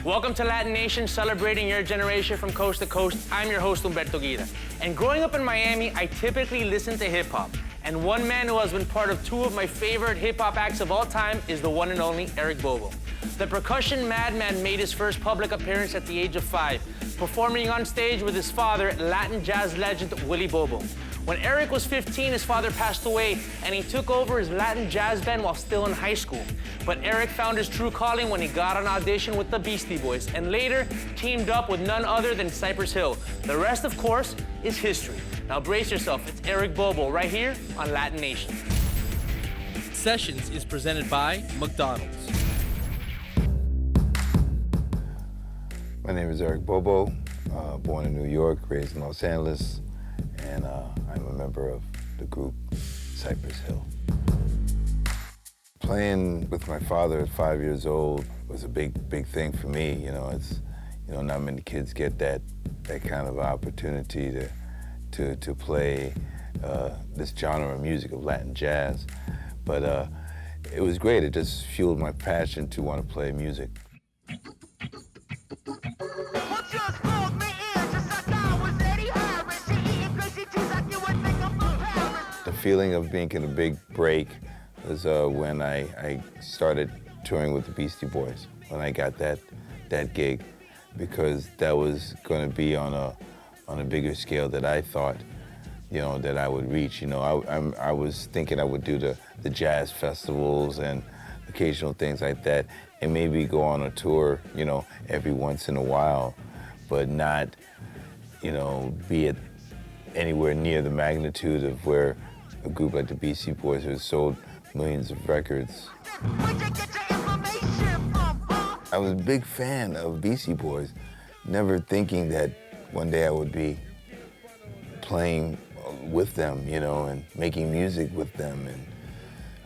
Welcome to LatiNation, celebrating your generation from coast to coast. I'm your host, Humberto Guida. And growing up in Miami, I typically listened to hip-hop. And one man who has been part of two of my favorite hip-hop acts of all time is the one and only Eric Bobo. The Percussion madman made his first public appearance at the age of 5, performing on stage with his father, Latin jazz legend Willie Bobo. When Eric was 15, his father passed away, and he took over his Latin jazz band while still in high school. But Eric found his true calling when he got an audition with the Beastie Boys, and later teamed up with none other than Cypress Hill. The rest, of course, is history. Now brace yourself, it's Eric Bobo right here on LatiNation. Sessions is presented by McDonald's. My name is Eric Bobo, born in New York, raised in Los Angeles, and I'm a member of the group Cypress Hill. Playing with my father at 5 years old was a big thing for me. Not many kids get that kind of opportunity to play this genre of music of Latin jazz. But it was great. It just fueled my passion to want to play music. The feeling of making a big break was when I started touring with the Beastie Boys, when I got that gig, because that was going to be on a bigger scale that I thought, that I would reach. I was thinking I would do the jazz festivals and occasional things like that, and maybe go on a tour, every once in a while, but not, be at anywhere near the magnitude of where a group like the Beastie Boys has sold millions of records. I was a big fan of Beastie Boys, never thinking that one day I would be playing with them, and making music with them.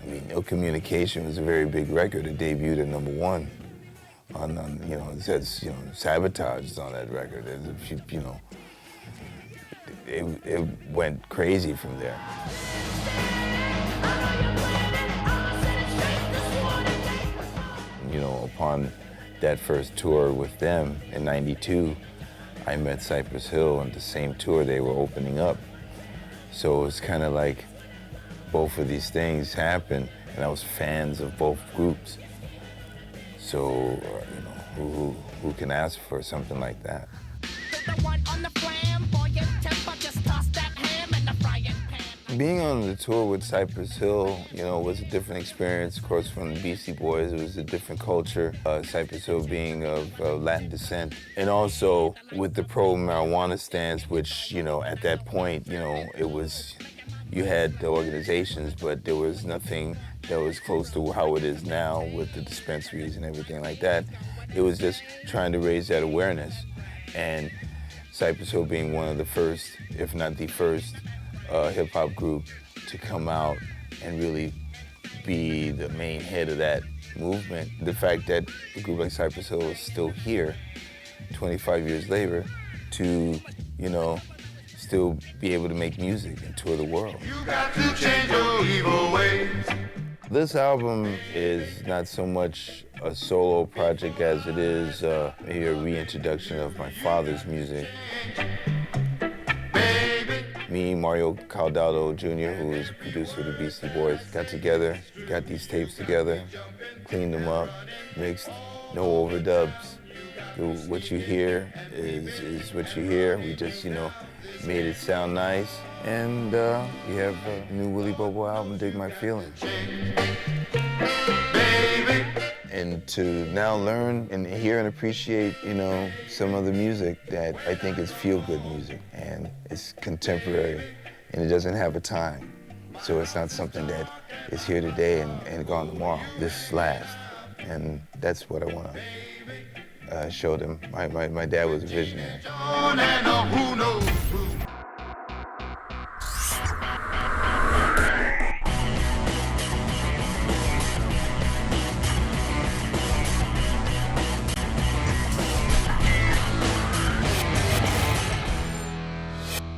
And Ill Communication was a very big record. It debuted at #1 on it says, Sabotage is on that record. It went crazy from there. Upon that first tour with them in '92, I met Cypress Hill on the same tour they were opening up. So it was kind of like both of these things happened, and I was fans of both groups. So, who can ask for something like that? Being on the tour with Cypress Hill, was a different experience, of course, from the Beastie Boys. It was a different culture, Cypress Hill being of Latin descent. And also with the pro-marijuana stance, which, at that point, it was, you had the organizations, but there was nothing that was close to how it is now with the dispensaries and everything like that. It was just trying to raise that awareness. And Cypress Hill being one of the first, if not the first, hip-hop group to come out and really be the main head of that movement. The fact that a group like Cypress Hill is still here 25 years later to, still be able to make music and tour the world. You got to change your evil ways. This album is not so much a solo project as it is maybe a reintroduction of my father's music. Me, Mario Caldado Jr., who is a producer of the Beastie Boys, got together, got these tapes together, cleaned them up, mixed, no overdubs. What you hear is what you hear. We just, made it sound nice. And we have a new Willie Bobo album, Dig My Feelings. And to now learn and hear and appreciate, some of the music that I think is feel-good music, and it's contemporary, and it doesn't have a time. So it's not something that is here today and gone tomorrow. This lasts, and that's what I want to show them. My dad was a visionary.